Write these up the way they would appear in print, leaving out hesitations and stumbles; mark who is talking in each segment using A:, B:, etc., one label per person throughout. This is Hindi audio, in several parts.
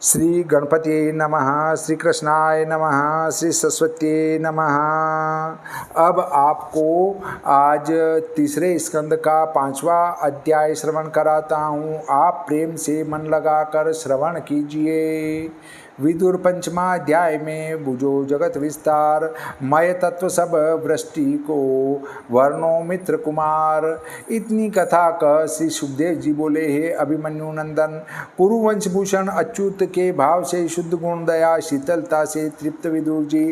A: श्री गणपति नमः, श्री कृष्णाय नमः, श्री सरस्वती नमः। अब आपको आज तीसरे स्कंद का 5वां अध्याय श्रवण कराता हूँ। आप प्रेम से मन लगाकर श्रवण कीजिए। विदुर पंचमाध्याय में बुझो जगत विस्तार, मय तत्व सब वृष्टि को वर्णो मित्र कुमार। इतनी कथा कह श्री सुखदेव जी बोले, हे अभिमन्यु नंदन, कुरुवंश भूषण अच्युत के भाव से शुद्ध गुण दया शीतलता से तृप्त विदुर जी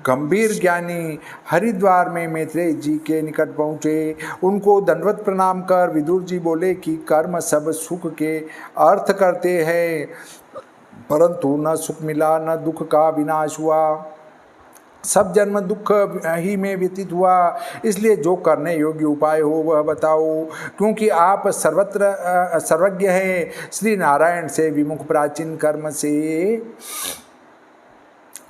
A: गंभीर ज्ञानी हरिद्वार में मैत्रेय जी के निकट पहुँचे। उनको दंडवत प्रणाम कर विदुर जी बोले कि कर्म सब सुख के अर्थ करते हैं, परंतु न सुख मिला न दुख का विनाश हुआ। सब जन्म दुख ही में व्यतीत हुआ, इसलिए जो करने योग्य उपाय हो वह बताओ, क्योंकि आप सर्वत्र सर्वज्ञ हैं। श्री नारायण से विमुख प्राचीन कर्म से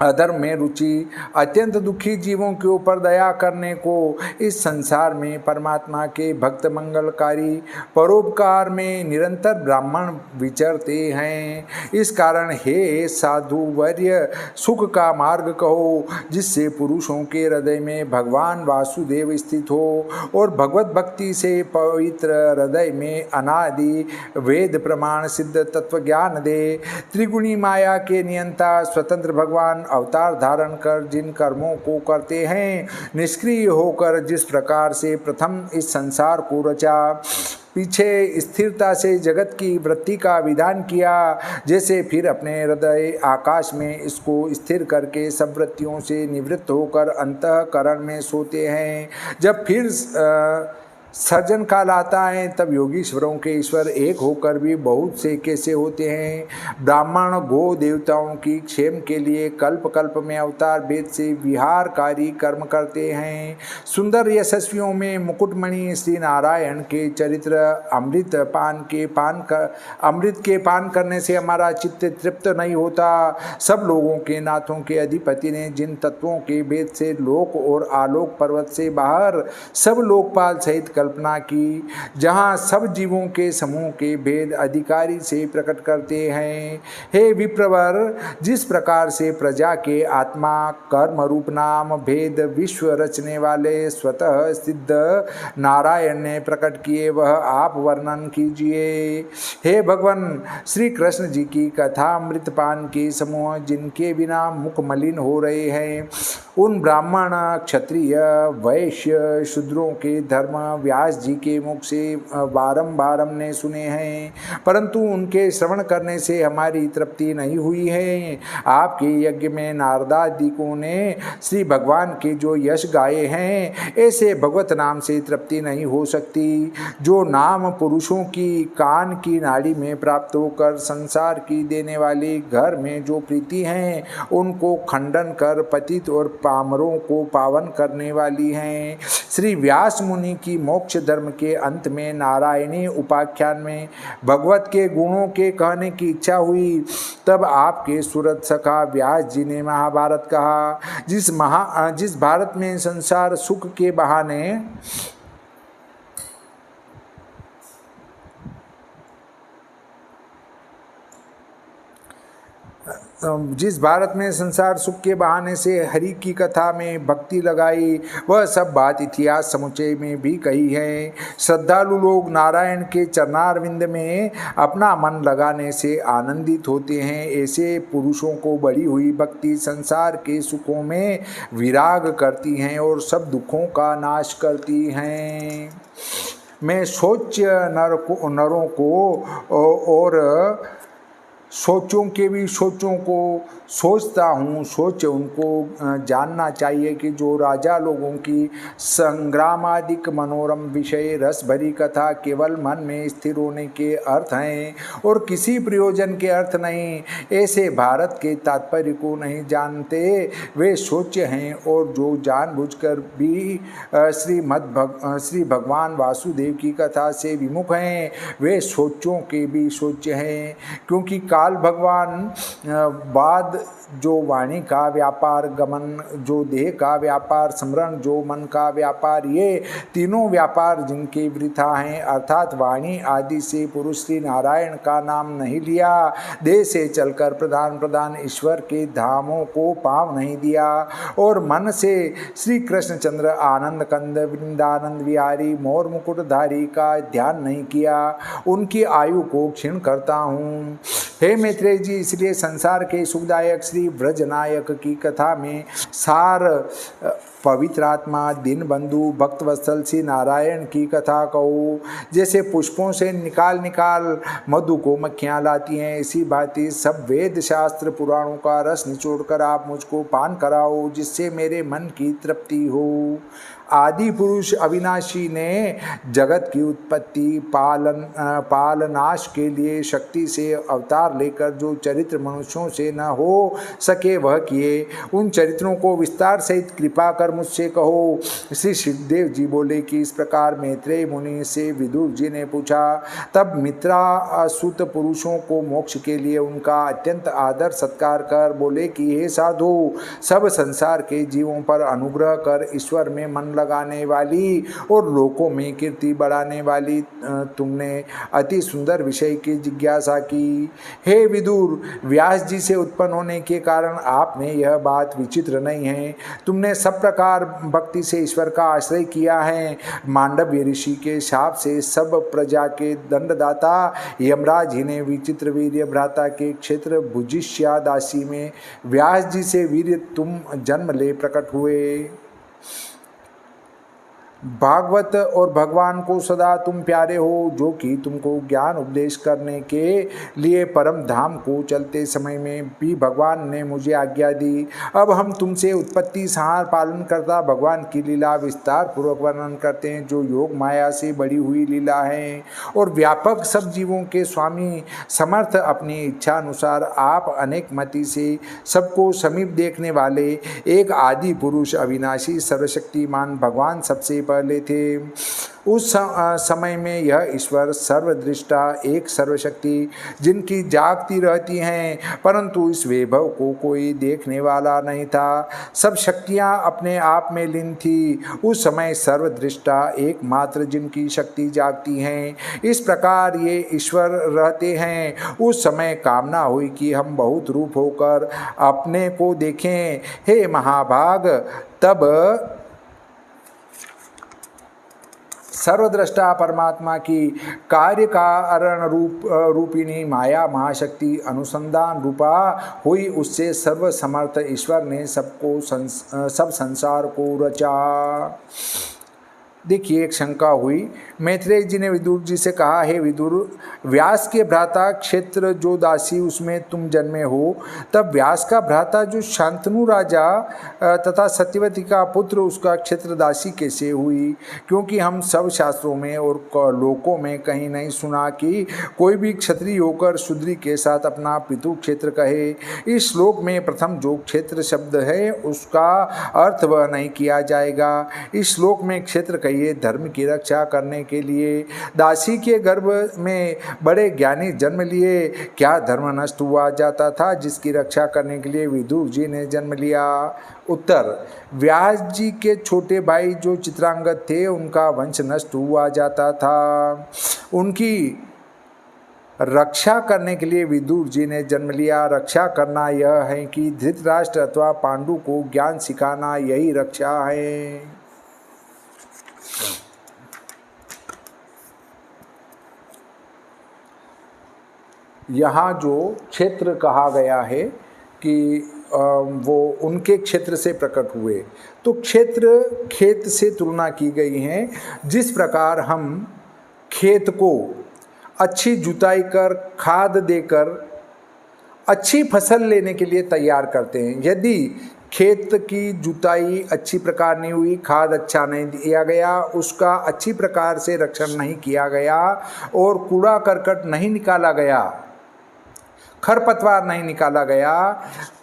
A: अधर्म में रुचि अत्यंत दुखी जीवों के ऊपर दया करने को इस संसार में परमात्मा के भक्त मंगलकारी परोपकार में निरंतर ब्राह्मण विचरते हैं। इस कारण हे साधु वर्य, सुख का मार्ग कहो जिससे पुरुषों के हृदय में भगवान वासुदेव स्थित हो और भगवत भक्ति से पवित्र हृदय में अनादि वेद प्रमाण सिद्ध तत्व ज्ञान दे। त्रिगुणी माया के नियंता स्वतंत्र भगवान अवतार धारण कर जिन कर्मों को करते हैं, निष्क्रिय होकर जिस प्रकार से प्रथम इस संसार को रचा, पीछे स्थिरता से जगत की वृत्ति का विधान किया, जैसे फिर अपने हृदय आकाश में इसको स्थिर करके सब वृत्तियों से निवृत्त होकर अंतःकरण में सोते हैं। जब फिर सर्जन काल आता है, तब योगीश्वरों के ईश्वर एक होकर भी बहुत से कैसे होते हैं। ब्राह्मण गो देवताओं की क्षेम के लिए कल्प कल्प में अवतार भेद से विहारकारी कर्म करते हैं। सुंदर यशस्वियों में मुकुटमणि श्री नारायण के चरित्र अमृत के पान करने से हमारा चित्त तृप्त नहीं होता। सब लोगों के नाथों के अधिपति ने जिन तत्वों के भेद से लोक और आलोक पर्वत से बाहर सब लोकपाल सहित कल्पना की, जहाँ सब जीवों के समूह के भेद अधिकारी से प्रकट करते हैं। हे विप्रवर, जिस प्रकार से प्रजा के आत्मा कर्म रूप नाम भेद विश्व रचने वाले स्वतः सिद्ध नारायण ने प्रकट किए, वह आप वर्णन कीजिए। हे भगवान, श्री कृष्ण जी की कथा अमृतपान के समूह जिनके बिना मुख मलिन हो रहे हैं, उन ब्राह्मण क्षत्रिय वैश्य शूद्रों के धर्म व्यास जी के मुख से बारंबार हमने सुने हैं, परंतु उनके श्रवण करने से हमारी तृप्ति नहीं हुई है। आपके यज्ञ में नारदादिकों ने श्री भगवान के जो यश गाए हैं, ऐसे भगवत नाम से तृप्ति नहीं हो सकती। जो नाम पुरुषों की कान की नाड़ी में प्राप्त होकर संसार की देने वाली घर में जो प्रीति हैं, उनको खंडन कर पतित और पामरों को पावन करने वाली हैं। श्री व्यास मुनि की मोक्ष धर्म के अंत में नारायणी उपाख्यान में भगवत के गुणों के कहने की इच्छा हुई, तब आपके सुरत सखा व्यास जी ने महाभारत कहा। जिस भारत में संसार सुख के बहाने जिस भारत में संसार सुख के बहाने से हरि की कथा में भक्ति लगाई, वह सब बात इतिहास समुच्चय में भी कही है। श्रद्धालु लोग नारायण के चरणारविंद में अपना मन लगाने से आनंदित होते हैं। ऐसे पुरुषों को बढ़ी हुई भक्ति संसार के सुखों में विराग करती हैं और सब दुखों का नाश करती हैं। मैं सोच नरों को और सोचों के भी सोचों को सोचता हूँ। सोच उनको जानना चाहिए कि जो राजा लोगों की संग्रामादिक मनोरम विषय रस भरी कथा केवल मन में स्थिर होने के अर्थ हैं और किसी प्रयोजन के अर्थ नहीं, ऐसे भारत के तात्पर्य को नहीं जानते, वे सोच हैं। और जो जानबूझकर भी श्री भगवान वासुदेव की कथा से विमुख हैं, वे सोचों के भी सोच हैं, क्योंकि काल भगवान बाद जो वाणी का व्यापार, गमन जो देह का व्यापार, स्मरण जो मन का व्यापार, ये तीनों व्यापार जिनके वृथा हैं, अर्थात वाणी आदि से पुरुष श्री नारायण का नाम नहीं लिया, देह से चलकर प्रधान प्रधान ईश्वर के धामों को पाँव नहीं दिया, और मन से श्री कृष्णचंद्र आनंद कंद वृंदानंद विहारी मोर मुकुटधारी का ध्यान नहीं किया, उनकी आयु को क्षीण करता हूँ। हे मैत्रेय जी, इसलिए संसार के सुखदायक श्री ब्रजनायक की कथा में सार पवित्र आत्मा दीन बंधु भक्त वत्सल श्री नारायण की कथा कहो। जैसे पुष्पों से निकाल निकाल मधु को मक्खियाँ लाती हैं, इसी भांति सब वेद शास्त्र पुराणों का रस निचोड़कर आप मुझको पान कराओ, जिससे मेरे मन की तृप्ति हो। आदि पुरुष अविनाशी ने जगत की उत्पत्ति पालनाश के लिए शक्ति से अवतार लेकर जो चरित्र मनुष्यों से न हो सके वह किए। उन चरित्रों को विस्तार सहित कृपा कर मुझसे कहो। श्री सुखदेव जी बोले कि इस प्रकार मैत्रेय मुनि से विदुर जी ने पूछा। तब मित्रासुत पुरुषों को मोक्ष के लिए उनका अत्यंत आदर सत्कार कर बोले कि हे साधु, सब संसार के जीवों पर अनुग्रह कर ईश्वर में मन लगाने वाली और लोकों में कीर्ति बढ़ाने वाली तुमने अति सुंदर विषय की जिज्ञासा की। हे विदुर, व्यास जी से उत्पन्न होने के कारण आप में यह बात विचित्र नहीं है। तुमने सब प्रकार भक्ति से ईश्वर का आश्रय किया है। मांडव्य ऋषि के शाप से सब प्रजा के दंडदाता यमराज ही ने विचित्र वीर्य भ्राता के क्षेत्र भुजिष्यादासी में व्यास जी से वीर्य तुम जन्म ले प्रकट हुए। भागवत और भगवान को सदा तुम प्यारे हो, जो कि तुमको ज्ञान उपदेश करने के लिए परम धाम को चलते समय में भी भगवान ने मुझे आज्ञा दी। अब हम तुमसे उत्पत्ति संहार पालन करता भगवान की लीला विस्तार पूर्वक वर्णन करते हैं, जो योग माया से बड़ी हुई लीला है और व्यापक सब जीवों के स्वामी समर्थ अपनी इच्छा अनुसार आप अनेक मति से सबको समीप देखने वाले एक आदि पुरुष अविनाशी सर्वशक्तिमान भगवान सबसे पहले थे। उस समय में यह ईश्वर सर्वदृष्टा एक सर्वशक्ति जिनकी जागती रहती हैं, परंतु इस वैभव को कोई देखने वाला नहीं था। सब शक्तियां अपने आप में लीन थी। उस समय सर्वदृष्टा एकमात्र जिनकी शक्ति जागती हैं, इस प्रकार ये ईश्वर रहते हैं। उस समय कामना हुई कि हम बहुत रूप होकर अपने को देखें। हे महाभाग, तब सर्वद्रष्टा परमात्मा की कार्य कारण रूपिणी माया महाशक्ति अनुसंधान रूपा हुई। उससे सर्वसमर्थ ईश्वर ने सब संसार को रचा। देखिए, एक शंका हुई। मैत्रेय जी ने विदुर जी से कहा, हे विदुर, व्यास के भ्राता क्षेत्र जो दासी उसमें तुम जन्मे हो, तब व्यास का भ्राता जो शांतनु राजा तथा सत्यवती का पुत्र उसका क्षेत्र दासी कैसे हुई? क्योंकि हम सब शास्त्रों में और लोकों में कहीं नहीं सुना कि कोई भी क्षत्रिय होकर शूद्री के साथ अपना पितु क्षेत्र कहे। इस श्लोक में प्रथम जो क्षेत्र शब्द है उसका अर्थ वह नहीं किया जाएगा। इस श्लोक में क्षेत्र कहिए धर्म की रक्षा करने के लिए। दासी के गर्भ में बड़े ज्ञानी जन्म लिए, क्या धर्म नष्ट हुआ जाता था जिसकी रक्षा करने के लिए विदुर जी ने जन्म लिया? उत्तर, व्यास जी के छोटे भाई जो चित्रांगद थे उनका वंश नष्ट हुआ जाता था। उनकी रक्षा करने के लिए विदुर जी ने जन्म लिया। रक्षा करना यह है कि धृतराष्ट्र अथवा पांडु को ज्ञान सिखाना, यही रक्षा है। यहाँ जो क्षेत्र कहा गया है कि वो उनके क्षेत्र से प्रकट हुए, तो क्षेत्र खेत से तुलना की गई है। जिस प्रकार हम खेत को अच्छी जुताई कर खाद देकर अच्छी फसल लेने के लिए तैयार करते हैं, यदि खेत की जुताई अच्छी प्रकार नहीं हुई, खाद अच्छा नहीं दिया गया, उसका अच्छी प्रकार से रक्षण नहीं किया गया और कूड़ा करकट नहीं निकाला गया, खरपतवार नहीं निकाला गया,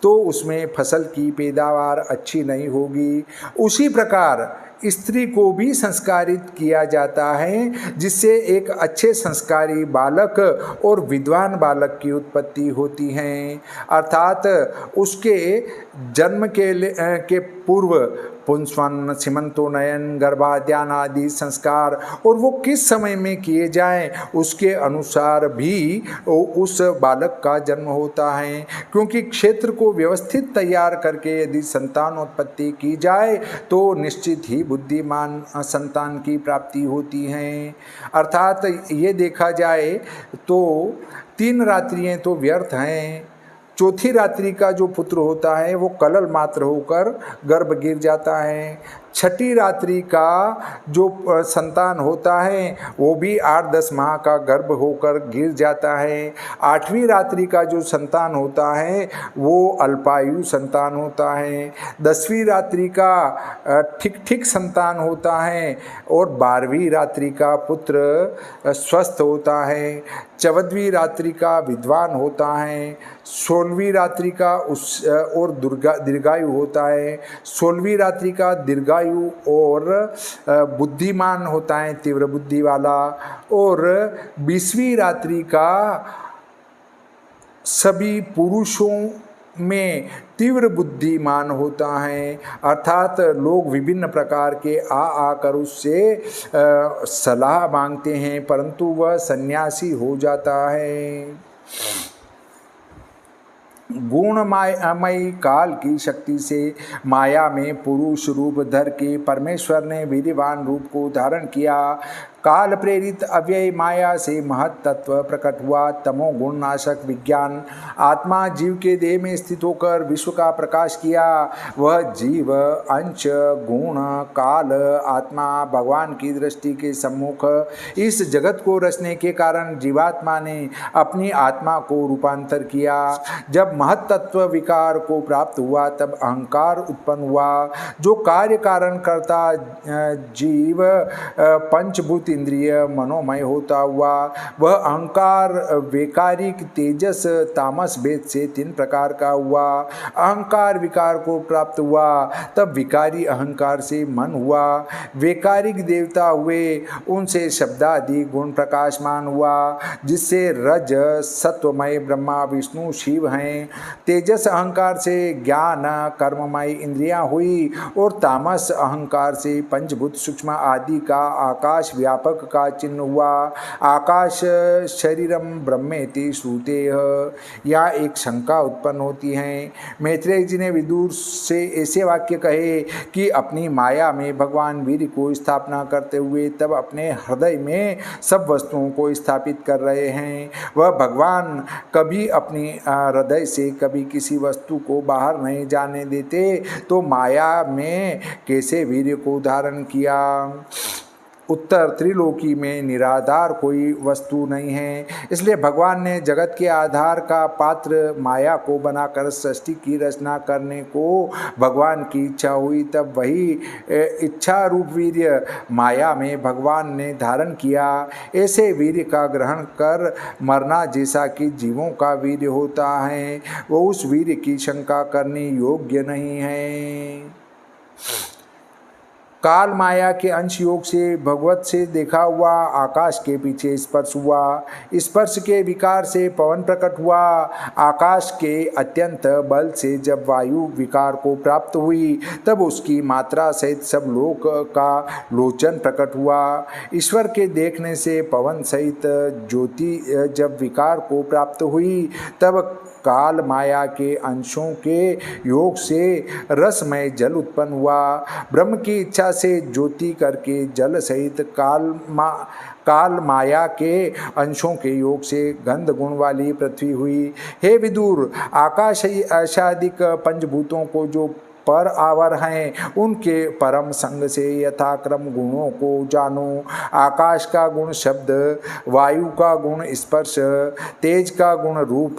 A: तो उसमें फसल की पैदावार अच्छी नहीं होगी। उसी प्रकार स्त्री को भी संस्कारित किया जाता है, जिससे एक अच्छे संस्कारी बालक और विद्वान बालक की उत्पत्ति होती है। अर्थात उसके जन्म के पूर्व पुंस्वन, सीमंतोन्नयन, गर्भाधान आदि संस्कार और वो किस समय में किए जाएं उसके अनुसार भी उस बालक का जन्म होता है। क्योंकि क्षेत्र को व्यवस्थित तैयार करके यदि संतानोत्पत्ति की जाए तो निश्चित ही बुद्धिमान संतान की प्राप्ति होती है। अर्थात ये देखा जाए तो 3 रात्रियां तो व्यर्थ हैं। चौथी रात्रि का जो पुत्र होता है वो कलल मात्र होकर गर्भ गिर जाता है। छठी रात्रि का जो संतान होता है वो भी 8-10 माह का गर्भ होकर गिर जाता है। 8वीं रात्रि का जो संतान होता है वो अल्पायु संतान होता है। 10वीं रात्रि का ठीक ठीक संतान होता है और 12वीं रात्रि का पुत्र स्वस्थ होता है। 14वीं रात्रि का विद्वान होता है। 16वीं रात्रि का और दीर्घायु होता है। 16वीं रात्रि का दीर्घायु और बुद्धिमान होता है, तीव्र बुद्धि वाला। और 20वीं रात्रि का सभी पुरुषों में तीव्र बुद्धिमान होता है। अर्थात लोग विभिन्न प्रकार के आकर उससे सलाह मांगते हैं, परंतु वह सन्यासी हो जाता है। गुणमयी काल की शक्ति से माया में पुरुष रूप धर के परमेश्वर ने वीर्यवान रूप को धारण किया। काल प्रेरित अव्यय माया से महत तत्व प्रकट हुआ। तमो गुण नाशक विज्ञान आत्मा जीव के देह में स्थित होकर विश्व का प्रकाश किया। वह जीव, अंश, गुण, काल, आत्मा भगवान की दृष्टि के सम्मुख इस जगत को रचने के कारण जीवात्मा ने अपनी आत्मा को रूपांतर किया। जब महत तत्व विकार को प्राप्त हुआ तब अहंकार उत्पन्न हुआ। जो कार्य कारण करता जीव पंचभूत इंद्रिय मनोमय होता हुआ, वह अहंकार वैकारिक तेजस तामस भेद से 3 प्रकार का हुआ। अहंकार विकार को प्राप्त हुआ तब विकारी अहंकार से मन हुआ। वैकारिक देवता हुए, उनसे शब्दादि गुण प्रकाशमान हुआ, जिससे रज सत्वमय ब्रह्मा विष्णु शिव हैं। तेजस अहंकार से ज्ञान कर्ममय इंद्रियां हुई और तामस अहंकार से पंचभूत सूक्ष्म आदि का आकाश व्यापक का चिन्ह हुआ। आकाश शरीरम ब्रह्मेति श्रुतेः। यहाँ एक शंका उत्पन्न होती है। मैत्रेय जी ने विदुर से ऐसे वाक्य कहे कि अपनी माया में भगवान वीर को स्थापना करते हुए तब अपने हृदय में सब वस्तुओं को स्थापित कर रहे हैं। वह भगवान कभी अपनी हृदय से कभी किसी वस्तु को बाहर नहीं जाने देते, तो माया में कैसे वीर को धारण किया। उत्तर, त्रिलोकी में निराधार कोई वस्तु नहीं है, इसलिए भगवान ने जगत के आधार का पात्र माया को बनाकर सृष्टि की रचना करने को भगवान की इच्छा हुई। तब वही इच्छा रूप वीर्य माया में भगवान ने धारण किया। ऐसे वीर्य का ग्रहण कर मरना जैसा कि जीवों का वीर्य होता है, वो उस वीर्य की शंका करने योग्य नहीं है। काल माया के अंश योग से भगवत से देखा हुआ आकाश के पीछे स्पर्श हुआ। स्पर्श के विकार से पवन प्रकट हुआ। आकाश के अत्यंत बल से जब वायु विकार को प्राप्त हुई तब उसकी मात्रा सहित सब लोक का लोचन प्रकट हुआ। ईश्वर के देखने से पवन सहित ज्योति जब विकार को प्राप्त हुई तब काल माया के अंशों के योग से रसमय जल उत्पन्न हुआ। ब्रह्म की इच्छा से ज्योति करके जल सहित काल माया के अंशों के योग से गंध गुण वाली पृथ्वी हुई। हे विदुर, आकाश आशादिक पंचभूतों को जो पर आवर हैं उनके परम संग से यथाक्रम गुणों को जानो। आकाश का गुण शब्द, वायु का गुण स्पर्श, तेज का गुण रूप,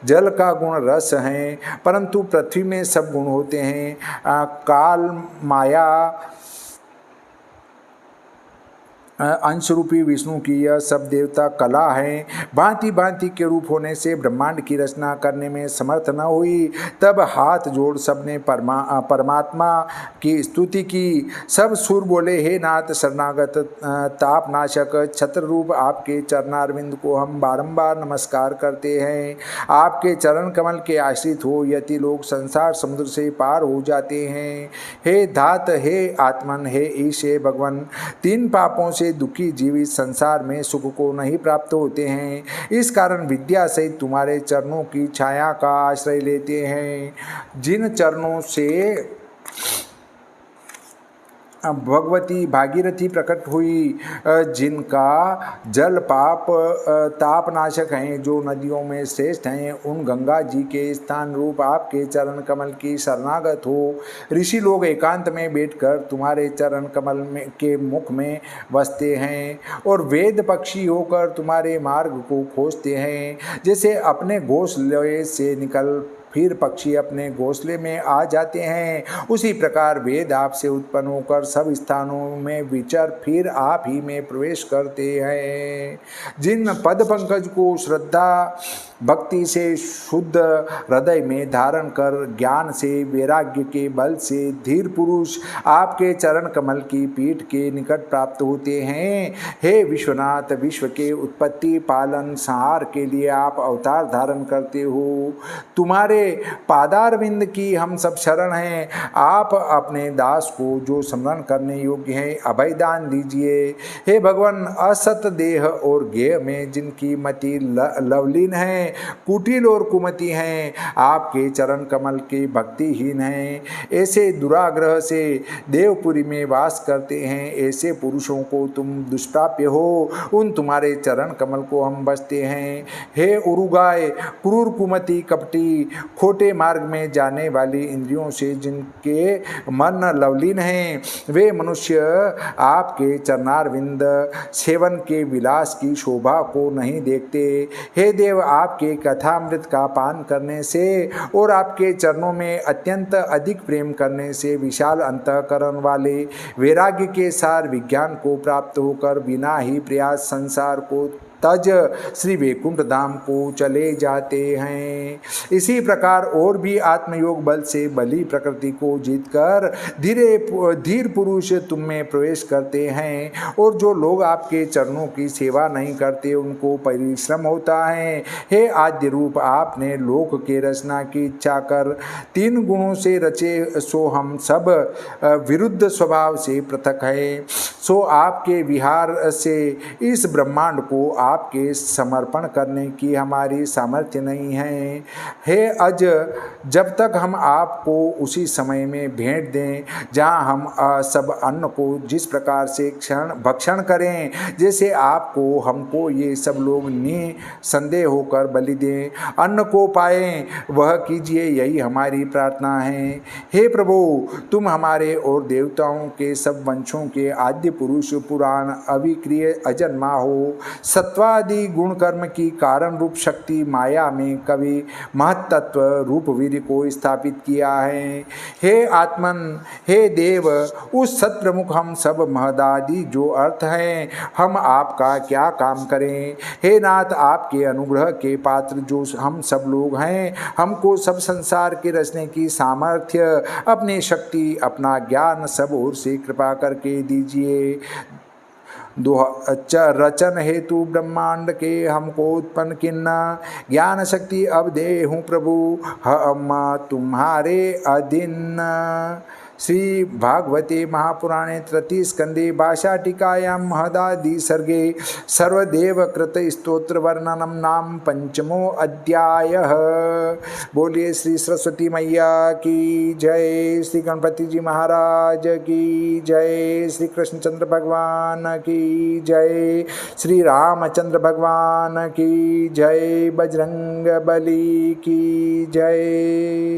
A: जल का गुण रस हैं, परंतु पृथ्वी में सब गुण होते हैं। काल माया अंश रूपी विष्णु की यह सब देवता कला है। भांति भांति के रूप होने से ब्रह्मांड की रचना करने में समर्थ न हुई। तब हाथ जोड़ सबने परमात्मा की स्तुति की। सब सुर बोले, हे नाथ शरणागत तापनाशक छत्र रूप आपके चरणारविंद को हम बारंबार नमस्कार करते हैं। आपके चरण कमल के आश्रित हो यति लोग संसार समुद्र से पार हो जाते हैं। हे धात, हे आत्मन, हे ईश, हे भगवान, तीन पापों से दुखी जीवित संसार में सुख को नहीं प्राप्त होते हैं। इस कारण विद्या सहित तुम्हारे चरणों की छाया का आश्रय लेते हैं। जिन चरणों से भगवती भागीरथी प्रकट हुई, जिनका जल पाप तापनाशक हैं, जो नदियों में श्रेष्ठ हैं, उन गंगा जी के स्थान रूप आपके चरण कमल की शरणागत हो। ऋषि लोग एकांत में बैठकर तुम्हारे चरण कमल के मुख में बसते हैं और वेद पक्षी होकर तुम्हारे मार्ग को खोजते हैं। जैसे अपने घोंसले से निकल फिर पक्षी अपने घोंसले में आ जाते हैं, उसी प्रकार वेद आपसे उत्पन्न होकर सब स्थानों में विचर फिर आप ही में प्रवेश करते हैं। जिन पद पंकज को श्रद्धा भक्ति से शुद्ध हृदय में धारण कर ज्ञान से वैराग्य के बल से धीर पुरुष आपके चरण कमल की पीठ के निकट प्राप्त होते हैं। हे विश्वनाथ, विश्व के उत्पत्ति पालन संहार के लिए आप अवतार धारण करते हो। तुम्हारे पादारविंद की हम सब शरण हैं। आप अपने दास को जो स्मरण करने योग्य है अभय दान दीजिए। हे भगवान, असत देह और गेह में जिनकी मति लवलीन है, कुटिल और कुमति हैं, आपके चरण कमल के भक्तिहीन हैं, ऐसे दुराग्रह से देवपुरी में वास करते हैं, ऐसे पुरुषों को तुम दुष्प्राप्य हो। उन तुम्हारे चरण कमल को हम बसते हैं। हे उरुगाय, क्रूर कुमति कपटी खोटे मार्ग में जाने वाली इंद्रियों से जिनके मन लवलीन हैं, वे मनुष्य आपके चरणारविंद सेवन के विलास की शोभा को नहीं देखते। हे देव, आपके कथामृत का पान करने से और आपके चरणों में अत्यंत अधिक प्रेम करने से विशाल अंतःकरण वाले वैराग्य के सार विज्ञान को प्राप्त होकर बिना ही प्रयास संसार को तज श्री वैकुंठ धाम को चले जाते हैं। इसी प्रकार और भी आत्मयोग बल से बली प्रकृति को जीतकर धीर पुरुष तुम में प्रवेश करते हैं। और जो लोग आपके चरणों की सेवा नहीं करते उनको परिश्रम होता है। हे आद्य रूप, आपने लोक के रचना की इच्छा कर तीन गुणों से रचे, सो हम सब विरुद्ध स्वभाव से पृथक है। सो आपके विहार से इस ब्रह्मांड को आपके समर्पण करने की हमारी सामर्थ्य नहीं है। हे अज, जब तक हम आपको उसी समय में भेंट दें जहाँ हम सब अन्न को जिस प्रकार से भक्षण करें, जैसे आपको हमको ये सब लोग निसंदेह होकर बलि दें, अन्न को पाएं, वह कीजिए, यही हमारी प्रार्थना है। हे प्रभु, तुम हमारे और देवताओं के सब वंशों के आद्य पुरुष, पुराण अविक्रिय अजन्मा हो। सत्वादि गुण कर्म की कारण रूप शक्ति माया में कवि महत्त्व रूप वीर को स्थापित किया है। हे आत्मन, हे देव, उस सत्प्रमुख हम सब महदादि जो अर्थ हैं, हम आपका क्या काम करें। हे नाथ, आपके अनुग्रह के पात्र जो हम सब लोग हैं, हमको सब संसार के रचने की सामर्थ्य, अपनी शक्ति, अपना ज्ञान सब ओर से कृपा करके दीजिए। रचन हेतु ब्रह्मांड के हमको उत्पन्न किन्ना ज्ञान शक्ति अब दे हूँ प्रभु, हम तुम्हारे अधीन। श्री भागवते महापुराणे तृतीय स्कंदे भाषाटिकायां महदादि सर्गे सर्वदेव कृत स्तोत्र वर्णनम नाम पंचमो अध्यायः। बोलिए श्री सरस्वती मैया की जय, श्री गणपति जी महाराज की जय, श्री कृष्णचंद्र भगवान की जय, श्री रामचंद्र भगवान की जय, बजरंग बली की जय।